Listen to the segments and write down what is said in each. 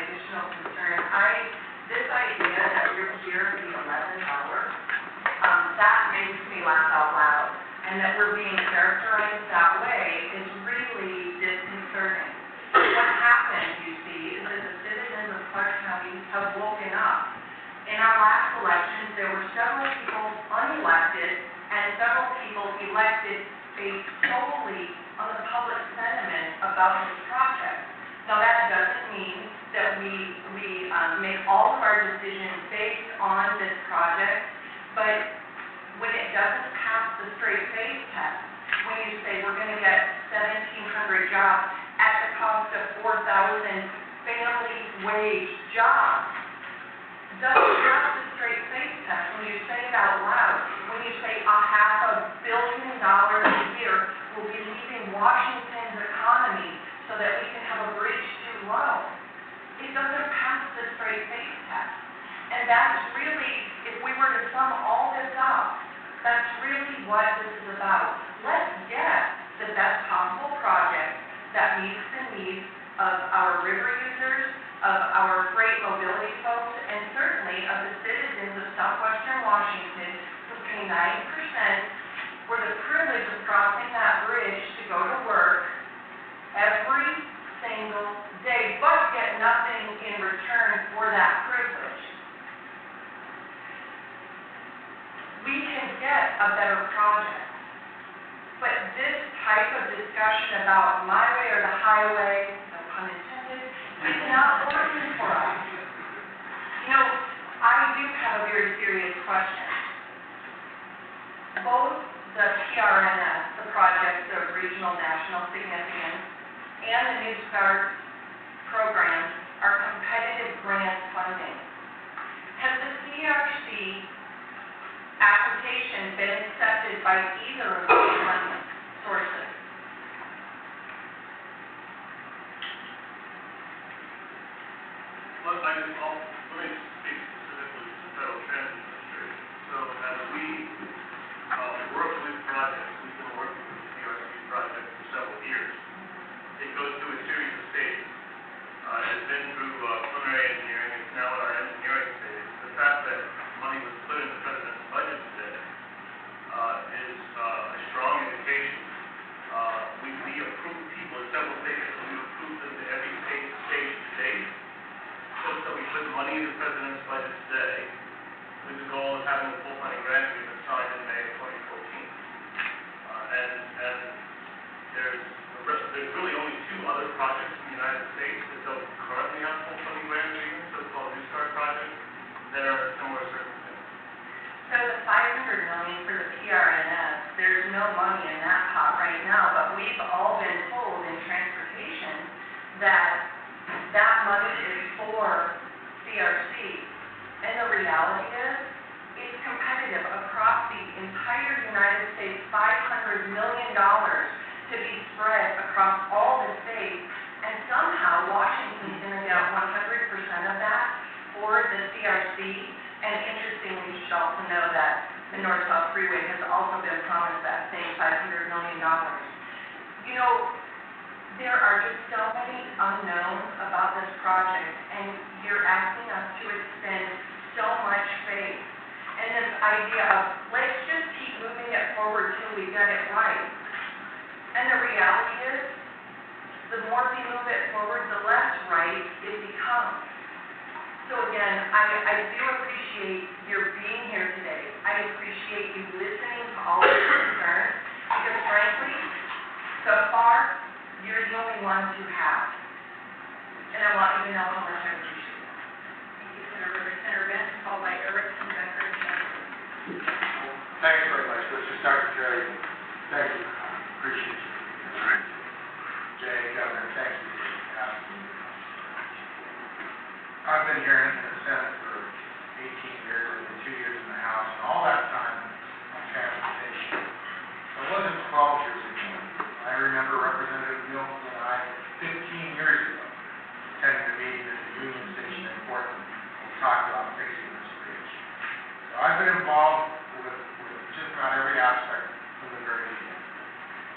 additional concern. This idea that you're here at the 11th hour, that makes me laugh out loud. And that we're being characterized that way is really disconcerting. What happened, you see, is that the citizens of Clark County have woken up. In our last elections, there were several people unelected and several people elected based solely on the public sentiment about this project. Now, that doesn't mean that we make all of our decisions based on this project, but when it doesn't pass the straight face test, when you say we're going to get 1,700 jobs at the cost of 4,000 family wage jobs, doesn't pass the straight face test. When you say it out loud, when you say $500 million a year will be leaving Washington's economy so that we can have a bridge too low, it doesn't pass the straight face test. And that's really, if we were to sum all this up, that's really what this is about. Let's get the best possible project that meets the needs of our river users, of our freight mobility folks, and certainly of the citizens of southwestern Washington who pay 9% for the privilege of crossing that bridge to go to work every single day, but get nothing in return for that privilege. We can get a better project. But this type of discussion about my way or the highway, no pun intended, is not working for us. You know, I do have a very serious question. Both the PRNS, the projects of regional national significance, and the New Start program are competitive grant funding. Has the CRC application been accepted by either of these funding sources? Let me speak specifically to the Federal Transit Administration. So as we work with projects, we've been working with the CRC project for several years. It goes through a series of stages. It's been through preliminary engineering. It's now in our engineering stage. The fact that money was put in the President's budget today is a strong indication. We approved people at several stages. We approved them to every stage to date. So we put money in the President's budget today with the goal of having the full funding grant agreement signed in May of 2014. And there's really only two other projects in the United States that don't currently have full funding grant agreements, so-called New Start projects, that are similar circumstances. So the $500 million for the PRNS, there's no money in that pot right now, but we've all been told in transportation that that money is for CRC. And the reality is, it's competitive across the entire United States, $500 million to be spread across all the states, and somehow Washington's going to get 100% of that for the CRC. And interestingly, you should also know that the North-South Freeway has also been promised that same $500 million. You know, there are just so many unknowns about this project, and you're asking us to extend so much faith. And this idea of, let's just keep moving it forward till we get it right. And the reality is, the more we move it forward, the less right it becomes. So again, I do appreciate your being here today. I appreciate you listening to all of your concerns, because frankly, so far, you're the only ones who have. And I want you to know how much I appreciate that. Thank you, Senator Benz, followed by Eric from Becker. Thanks very much, Mr. Secretary. Thank you. Appreciate you. All right. Jay, Governor, thank you for asking me. I've been here in the Senate for 18 years, I've been 2 years in the House, and all that time on transportation. It wasn't 12 years ago. I remember Representative Milton and I, 15 years ago, attending a meeting at the Union Station in Portland. We talked about fixing this bridge. So I've been involved with just about every aspect from the very beginning.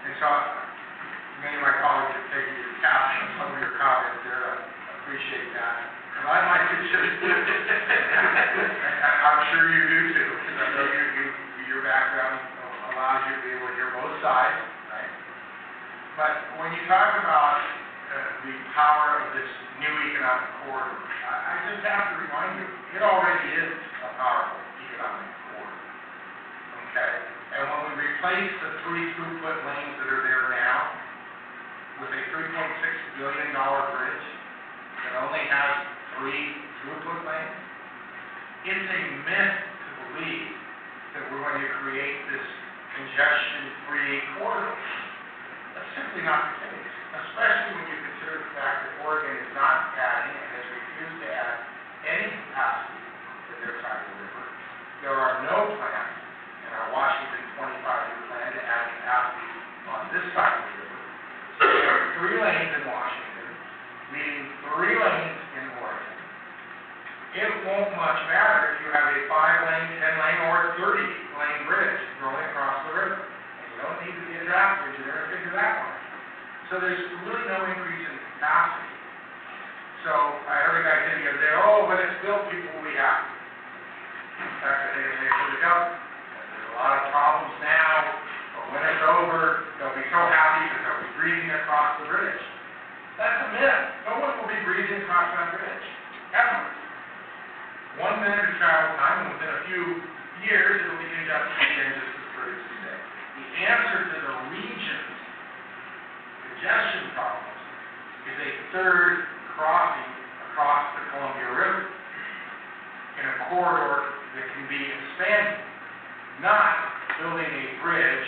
And so many of my colleagues have taken your cap on some of your comments there. I appreciate that. that, because I like to just do it. I'm sure you do too, because I know your background allows you to be able to hear both sides, right? But when you talk about the power of this new economic corridor, I just have to remind you, it already is a powerful economic corridor, okay? And when we replace the 3 throughput lanes that are there now with a $3.6 billion bridge that only has 3 throughput lanes, it's a myth to believe that we're going to create this congestion-free corridor. That's simply not the case, especially when you consider the fact that Oregon is not adding and has refused to add any capacity to their side of the river. There are no plans in our Washington 25-year plan to add capacity on this side of the river. So there are 3 lanes in Washington, leaving 3 lanes in Oregon. It won't much matter if you have a 5-lane, 10-lane, or 30-lane bridge going across the river. And you don't need to be a draft engineer to figure that one out. So there's really no increase in capacity. So I heard a guy say the other day, oh, when it's built, people will be happy. In fact, I think it's LaHood Gov. There's a lot of problems now, but when it's over, they'll be so happy because they'll be breezing across the bridge. That's a myth. No one will be breezing across that bridge, ever. 1 minute of travel time, and within a few years, it'll be congested again just as bridge is today. The answer to the region's congestion problems is a 3rd crossing across the Columbia River in a corridor that can be expanded, not building a bridge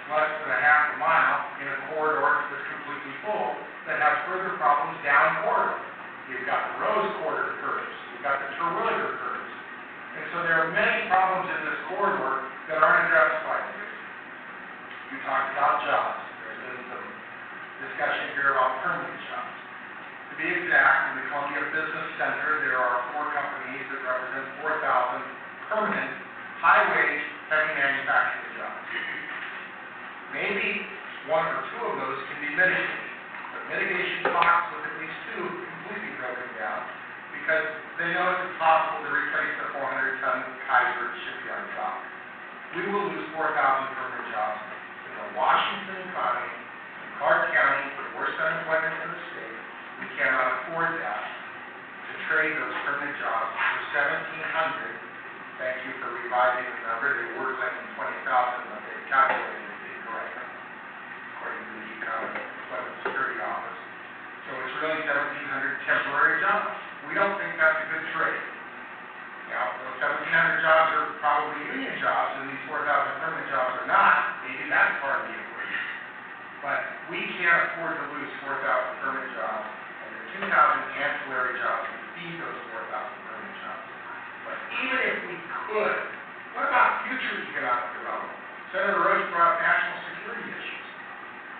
less than a half a mile in a corridor that's completely full that has further problems down corridor. You've got the Rose Quarter curves, you've got the Terwilliger curves, and so there are many problems in this corridor that aren't addressed by this. You talked about jobs. There's been some discussion here about permanent jobs. To be exact, in the Columbia Business Center, there are 4 companies that represent 4,000 permanent, high-wage, heavy manufacturing jobs. Maybe 1 or 2 of those can be mitigated, but mitigation talks with at least 2 completely broken down because they know it's impossible to replace the 400-ton Kaiser shipyard dock. We will lose 4,000 permanent jobs in the Washington economy, in Clark County, for the worst unemployment in the state. We cannot afford that, to trade those permanent jobs for 1,700. Thank you for revising the number. They were claiming 20,000, but they calculated it incorrectly, according to the Economic Employment Security Office. So it's really 1,700 temporary jobs. We don't think that's a good trade. Now, those 1,700 jobs are probably union jobs, and these 4,000 permanent jobs are not. Maybe that's part of the equation. But we can't afford to lose 4,000 permanent jobs and the 2,000 ancillary jobs to feed those 4,000 permanent jobs. But even if we could, what about future economic development? Senator Roach brought up national security issues.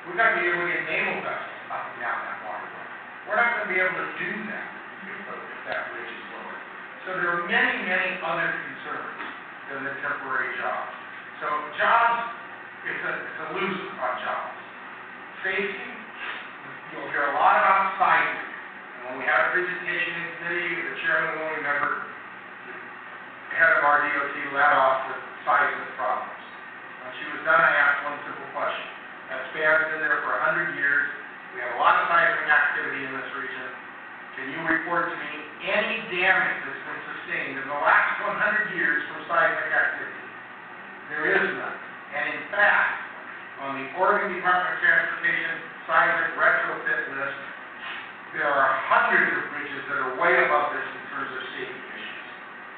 We've got to be able to get naval vessels up and down that waterway. We're not going to be able to do that if that bridge is lowered. So there are many, many other concerns than the temporary jobs. So jobs, it's a loose on jobs. Safety, you'll hear a lot about sizing. And when we had a presentation in committee, the chairman will remember the head of our DOT led off with seismic problems. When she was done, I asked one simple question. That span's been there for 100 years. We have a lot of seismic activity in this region. Can you report to me any damage that's been sustained in the last 100 years from seismic activity? There is none. And in fact, on the Oregon Department of Transportation seismic retrofit list, there are hundreds of bridges that are way above this in terms of safety issues.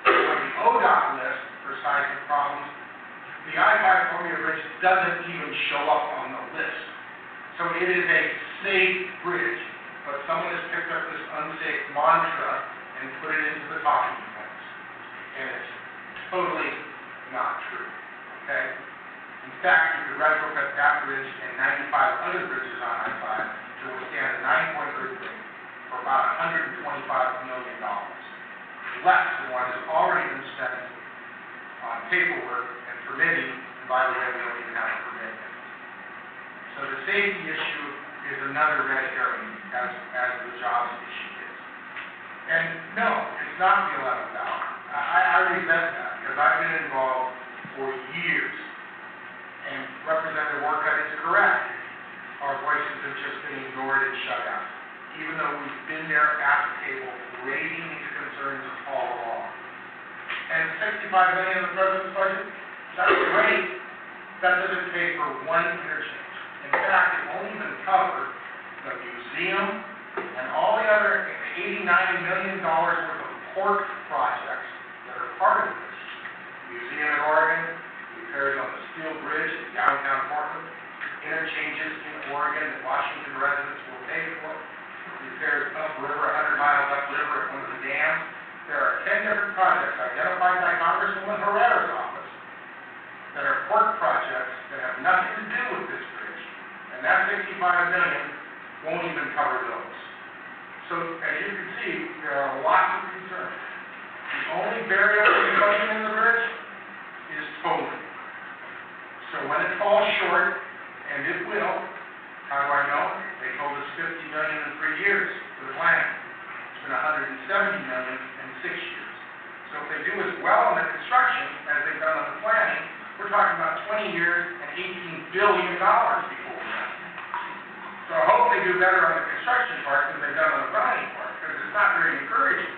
On the ODOT list for seismic problems, the I-5 Columbia Bridge doesn't even show up on the list. So it is a safe bridge, but someone has picked up this unsafe mantra and put it into the talking points. And it's totally not true, okay? In fact, you could retrofit that bridge and 95 other bridges on I-5 to withstand a 9-point earthquake for about $125 million, less than what has already been spent on paperwork and permitting, and by the way, we don't even have a permit yet. So the safety issue is another red herring, as the jobs issue is. And no, it's not the 11th hour. I resent that, because I've been involved for years. And Representative Orcutt is correct. Our voices have just been ignored and shut out, even though we've been there at the table raising these concerns all along. And $65 million in the president's budget, that's great. That doesn't pay for one interchange. In fact, it won't even cover the museum and all the other $89 million worth of port projects that are part of this. Museum in Oregon, repairs on the Steel Bridge in downtown Portland, interchanges in Oregon that Washington residents will pay for, repairs upriver, 100 miles upriver at one of the dams. There are 10 different projects identified by Congresswoman Herrera's office that are port projects that have nothing to do with this bridge. And that $65 million won't even cover those. So, as you can see, there are lots of concerns. The only variable in funding in the bridge is tolling. So when it falls short, and it will, how do I know? They told us $50 million in 3 years for the plan. It's been $170 million in 6 years. So if they do as well in the construction as they've done on the planning, we're talking about 20 years and $18 billion before we're done. So I hope they do better on the construction part than they've done on the planning part, because it's not very encouraging.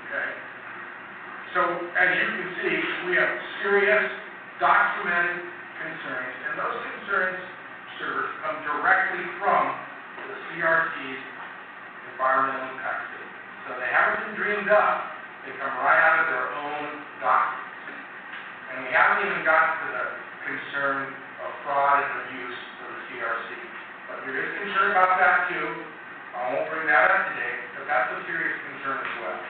Okay? So as you can see, we have serious, documented concerns, and those concerns come directly from the CRC's environmental impact statement. So they haven't been dreamed up. They come right out of their own documents. And we haven't even gotten to the concern of fraud and abuse for the CRC. But there is concern about that too. I won't bring that up today, but that's a serious concern as well.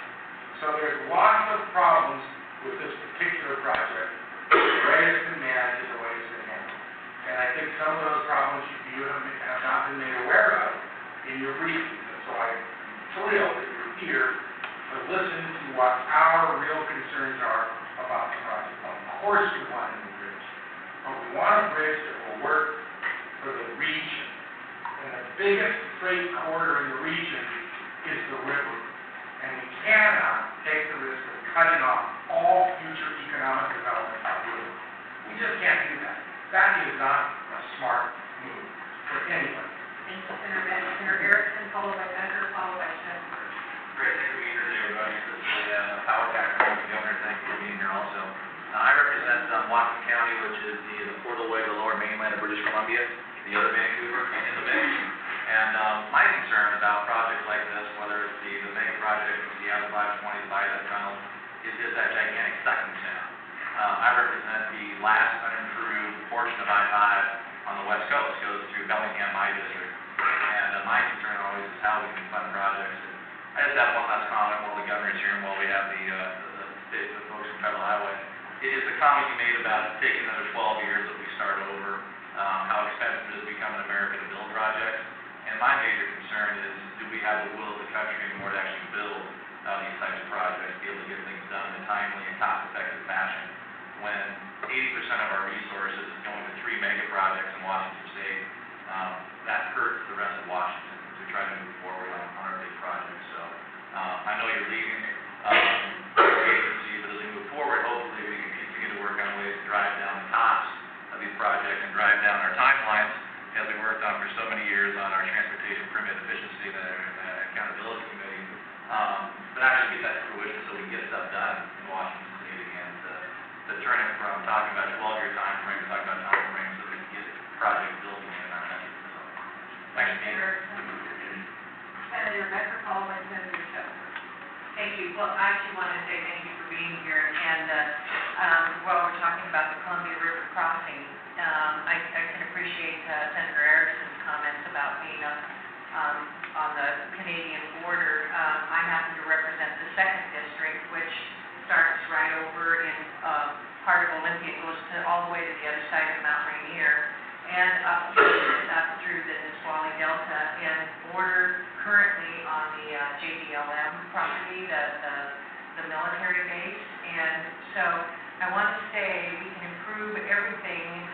So there's lots of problems with this particular project, the way it's been managed and the way it's been handled. And I think some of those problems you have not been made aware of in your briefings. And so I'm thrilled that you're here to listen to what our real concerns are about the project. Of course we want a new bridge, but we want a bridge that will work for the region. And the biggest freight corridor in the region is the river. And we cannot take the risk of cutting off all future economic development of the river. We just can't do that. That is not a smart move for anyone. Thank you, Senator Erickson, followed by Becker, followed by Spencer. Great, thanks for being here today, everybody. This is the power pack from the governor. Thank you for being here also. I represent Washington County, which is the portalway to the lower mainland of British Columbia, the other Vancouver, and in the Bay. And my concern about projects like this, whether it's the mega project, the L520, the viaduct tunnel, is that gigantic sucking sound. I represent the last unimproved portion of I-5 on the west coast, goes through Bellingham, my district. And my concern always is how we can fund projects. And I just have one last comment while the governor's here and while we have the folks from Federal Highway. It is the comment you made about taking another 12 years that we start over, how expensive it is to become an American to build projects. And my major concern is, do we have the will of the country anymore to actually build these types of projects, be able to get things done in a timely and cost-effective fashion, when 80% of our resources is going to 3 mega projects in Washington State. That hurts the rest of Washington as we try to move forward on our big projects. So I know you're leaving the agency, but as we move forward, hopefully we can continue to work on ways to drive down the costs of these projects and drive down our timelines, as we worked on for so many years on our transportation permit efficiency and accountability committee, but actually get that to fruition so we can get stuff done in Washington State again, to turn it from talking about 12-year time frame to talking about time frame so we can get projects built again in our country. So, thanks again. Senator Becker, followed by Senator Shepard. Thank you. Well, I actually want to say thank you for being here. And while we're talking about the Columbia River crossing, I can appreciate Senator Erickson's comments about being on the Canadian border. I happen to represent the 2nd District, which starts right over in part of Olympia, goes all the way to the other side of Mount Rainier, and up through the Nisqually Delta, and border currently on the JDLM property, the military base. And so I want to say we can improve everything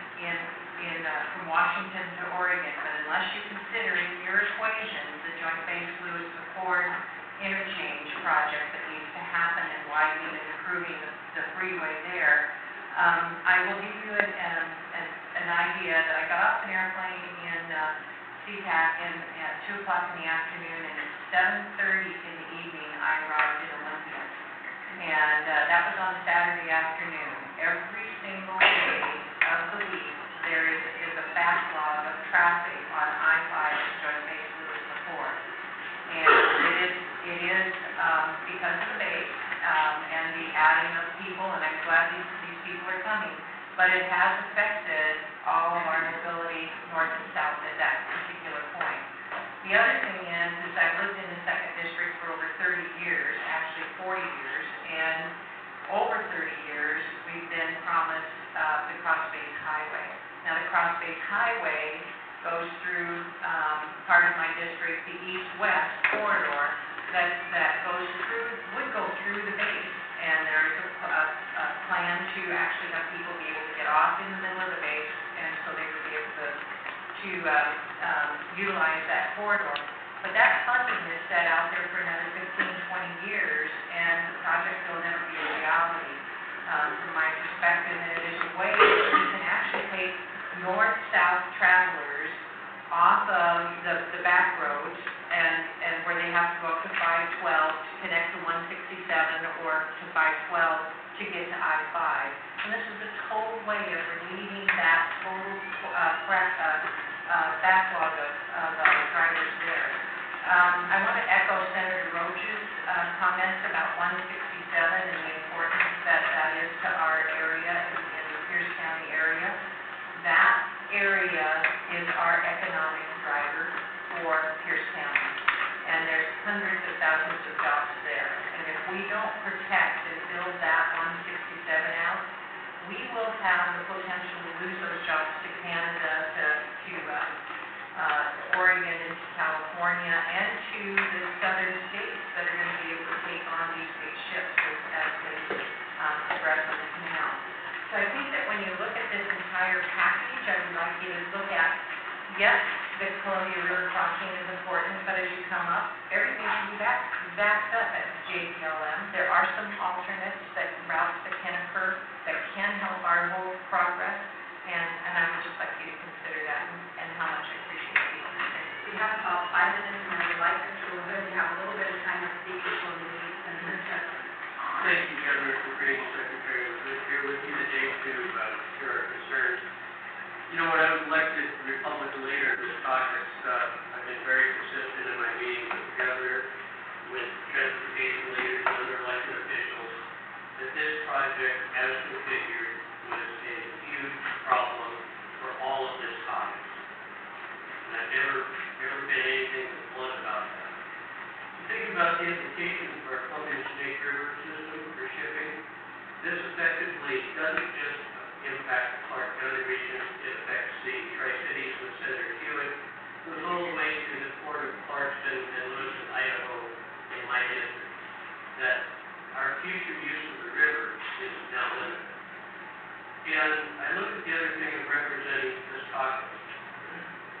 from Washington to Oregon, but unless you consider in your equation the Joint Base Lewis McChord interchange project, project that needs to happen and widening and improving the freeway there. I will give you an idea that I got off an airplane in SeaTac at 2 o'clock in the afternoon, and at 7:30 in the evening, I arrived in Olympia. And that was on Saturday afternoon. Every single day of the week, there is a backlog of traffic on I-5 at Joint Base Lewis McChord. And it is because of the base and the adding of people, and I'm glad these people are coming, but it has affected all of our mobility north and south at that particular point. The other thing is I've lived in the 2nd District for over 30 years, actually 40 years, and over 30 years, we've been promised the Cross-Base Highway. Now, the Cross-Base Highway goes through part of my district, the east-west corridor, that would go through the base. And there's a plan to actually have people be able to get off in the middle of the base, and so they would be able to utilize that corridor. But that funding is set out there for another 15, 20 years, and the project will never be a reality. From my perspective, and it is a way that we can actually take north-south travelers off of the back roads and where they have to go up to 512 to connect to 167 or to 512 to get to I-5. And this is a total way of relieving that total backlog of drivers there. I want to echo Senator Roach's comments about 167 and the importance that is to our area in the Pierce County area. That area is our economic driver for Pierce County, and there's hundreds of thousands of jobs there. And if we don't protect and build that 167 out, we will have the potential to lose those jobs to Canada, to Oregon, and to California, and to the southern states that are going to be able to take on these big ships as they progress on the canal. So I think that when you look at this entire package, I would like you to look at, yes, the Columbia River crossing is important, but as you come up, everything should be backed up at JPLM. There are some alternates routes that can occur that can help our whole progress, and I would just like you to consider that and how much I appreciate you. We have about 5 minutes, and I would like to go ahead and have a little bit of time to speak before we leave Senator Chester. Thank you, Governor, for being Secretary. We're here with you today to hear our concerns. You know, when I was elected Republican leader of this caucus, I've been very consistent in my meetings with the governor, with transportation leaders and other elected officials, that this project, as configured, was a huge problem for all of this caucus. And I've never been anything but blunt about that. Think about the implications of our Columbia Snake River system for shipping. This effectively doesn't just impact the Clark County region, it affects the Tri-Cities with Senator Hewitt, goes all the way to the port of Clarkston and Lewiston, Idaho, in my district. That our future use of the river is now limited. And I look at the other thing of representing this caucus.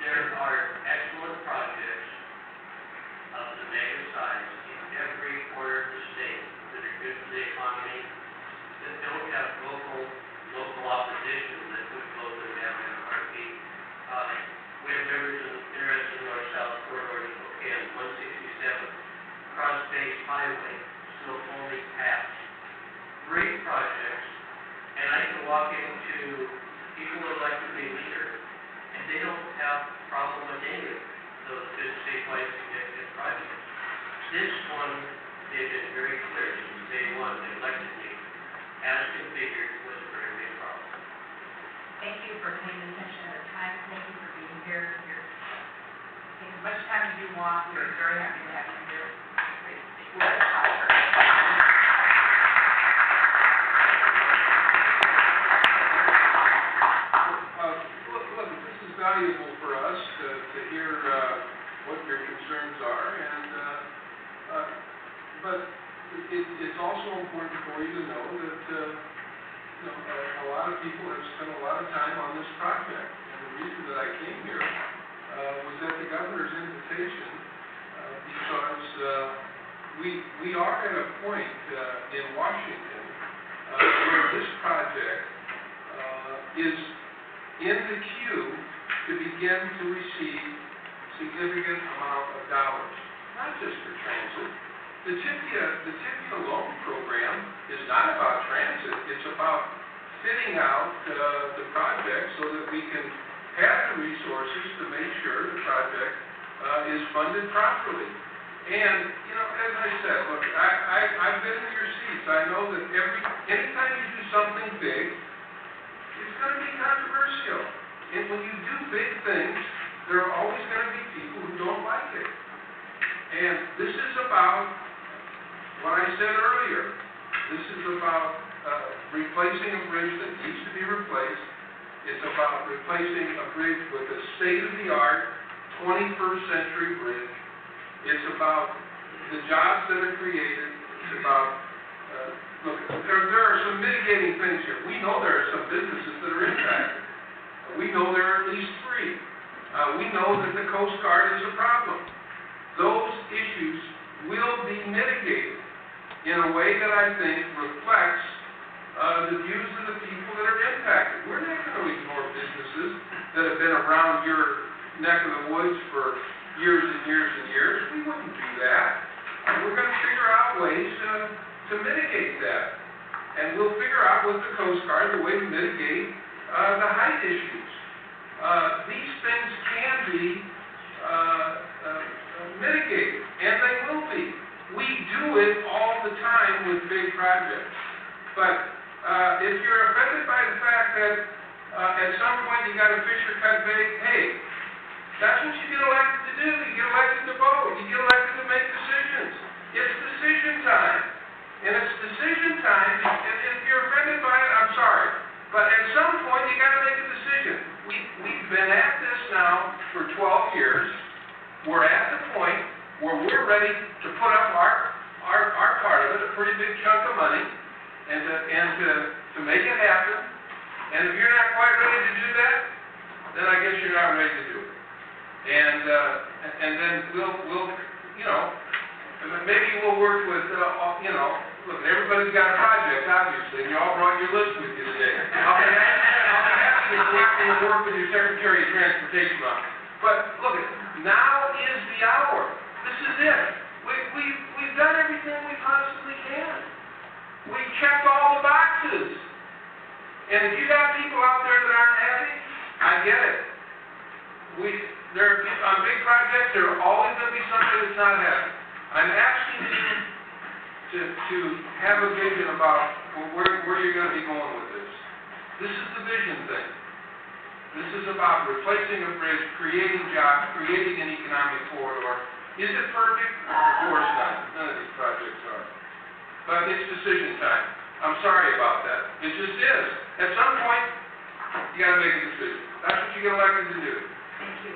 There are excellent projects of the mega size in every corner of the state that are good for the economy, that don't have local opposition that would close them down in a heartbeat. We have members interested in north-south corridor in Spokane, 167, Cross-Base Highway, still fully passed. Great projects, and I can walk into people who elected me leader, and they don't have a problem with any of those good statewide significant projects. This one, they've been very clear since day one, they elected me, as configured, was a very big problem. Thank you for paying attention to the time. Thank you for being here. Take as much time as you want. We're very happy to have you here. What a pleasure. Look, this is valuable for us to hear what your concerns are, and but it's also important for you to know that a lot of people have spent a lot of time on this project, and the reason that I came here was at the governor's invitation because we are at a point in Washington where this project is in the queue to begin to receive significant amount of dollars, not just for transit. The TIFIA loan program is not about transit, it's about fitting out the project so that we can have the resources to make sure the project is funded properly. And, you know, as I said, look, I've been in your seats. I know that anytime you do something big, it's going to be controversial. And when you do big things, there are always going to be people who don't like it. And this is about what I said earlier. This is about replacing a bridge that needs to be replaced. It's about replacing a bridge with a state-of-the-art 21st century bridge. It's about the jobs that are created. It's about, look, there are some mitigating things here. We know there are some businesses that are impacted. We know there are at least 3. We know that the Coast Guard is a problem. Those issues will be mitigated in a way that I think reflects the views of the people that are impacted. We're not going to ignore businesses that have been around your neck of the woods for years and years and years. We wouldn't do that. We're going to figure out ways to mitigate that. And we'll figure out with the Coast Guard the way to mitigate the height issues. These things can be mitigated, and they will be. We do it all the time with big projects. But if you're offended by the fact that at some point you got to fish or cut bait, hey, that's what you get elected to do. You get elected to vote. You get elected to make decisions. It's decision time. And it's decision time, and if you're offended by it, I'm sorry. But at some point you got to make a decision. We've been at this now for 12 years. We're at the point where we're ready to put up our part of it, a pretty big chunk of money, and to make it happen. And if you're not quite ready to do that, then I guess you're not ready to do it. And then we'll you know, maybe we'll work with you know, look, everybody's got a project, obviously, and you all brought your list with you today. I'll be happy to work with your Secretary of Transportation on it. But look, now is the hour. This is it. We've done everything we possibly can. We've checked all the boxes. And if you got people out there that aren't happy, I get it. On big projects, there are always going to be something that's not happy. I'm asking you to have a vision about where you're going to be going with this. This is the vision thing. This is about replacing a bridge, creating jobs, creating an economic corridor. Is it perfect? Of course not. None of these projects are. But it's decision time. I'm sorry about that. It just is. At some point, you got to make a decision. That's what you get elected to do. Thank you,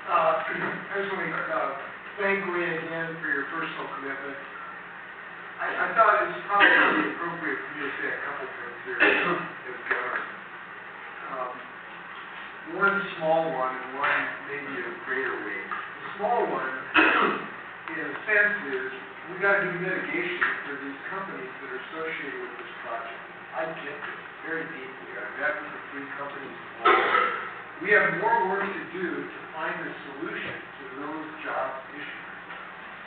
Governor. I just want to thank Lee again for your personal commitment. I thought it was probably appropriate for me to say a couple things here as governor. One small one and one maybe of greater weight. The small one, in a sense, is we got to do mitigation for these companies that are associated with this project. I get this very deeply. I've met with the 3 companies involved. We have more work to do to find a solution to those job issues.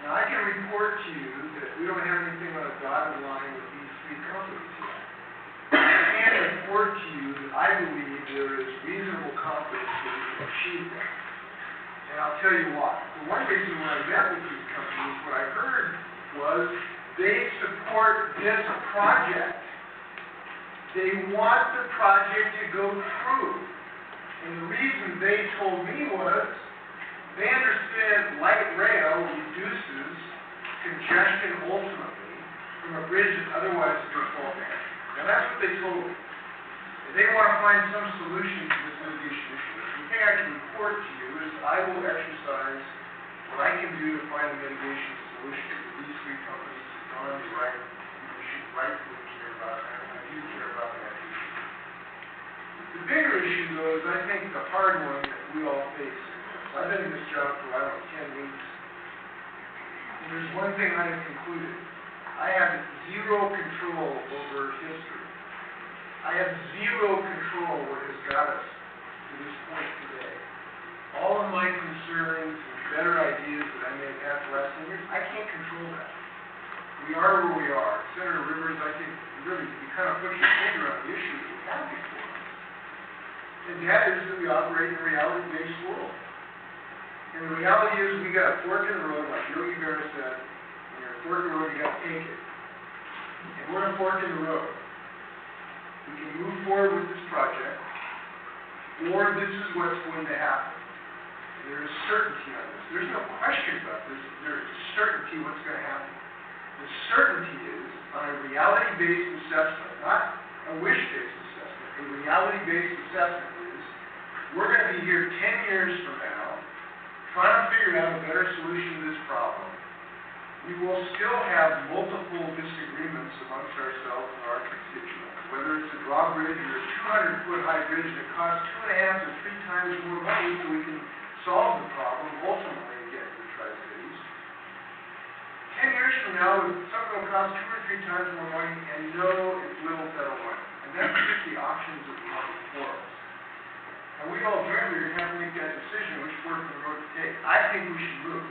Now, I can report to you that we don't have anything on a dotted line with these 3 companies yet. I can report to you that I believe there is reasonable confidence that we can achieve that. And I'll tell you why. For one reason, when I met with these companies, what I heard was they support this project. They want the project to go through. And the reason they told me was they understand light rail reduces congestion ultimately from a bridge that otherwise would go forward. Now that's what they told me. And they want to find some solution to this mitigation issue. The thing I can report to you is I will exercise what I can do to find a mitigation solution that these 3 companies have gone to right. We should rightfully care about that. I do care about that issue. The bigger issue, though, is I think the hard one that we all face. I've been in this job for, 10 weeks. In there's one thing I have concluded. I have zero control over history. I have zero control what has got us to this point today. All of my concerns and better ideas that I may have had the last 10 years, I can't control that. We are where we are. Senator Rivers, I think, really, you kind of put your finger on the issue that we have before us. And that is that we operate in a reality-based world. And the reality is we got a fork in the road, like Yogi Berra said, when you're at a fork in the road, you got to take it. And we're at a fork in the road. We can move forward with this project, or this is what's going to happen. And there is certainty on this. There's no question about this. There is certainty what's going to happen. The certainty is on a reality-based assessment, not a wish-based assessment. A reality-based assessment is we're going to be here 10 years from now trying to figure out a better solution to this problem. We will still have multiple disagreements amongst ourselves and our constituents, whether it's a drawbridge or a 200-foot high bridge that costs 2.5 to 3 times more money so we can solve the problem ultimately and get to the Tri-Cities. 10 years from now, something will cost 2 or 3 times more money and no, it's little federal money. And that's just the options that we have before us. And we all jointly are going to have to make that decision which fork in the road to take. I think we should move.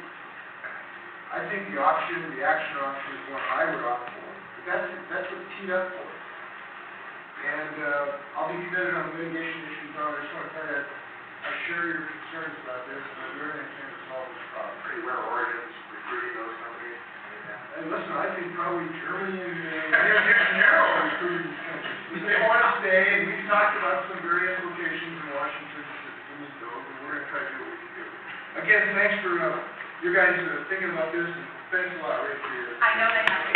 I think the action option is one I would opt for. But that's what's teed up for us. And I'll be committed on the mitigation issues on. I just want to tell you, I share your concerns about this, and we're going to intend to solve this problem. Pretty where Oregon's recruiting those companies. And listen, I think probably Germany and Narrow are recruiting these countries. They want to stay, and we've talked about some various locations in Washington that need those, and we're going to try to do what we can do. Again, thanks for you guys thinking about this, and thanks a lot, Ray, for your... I know they have to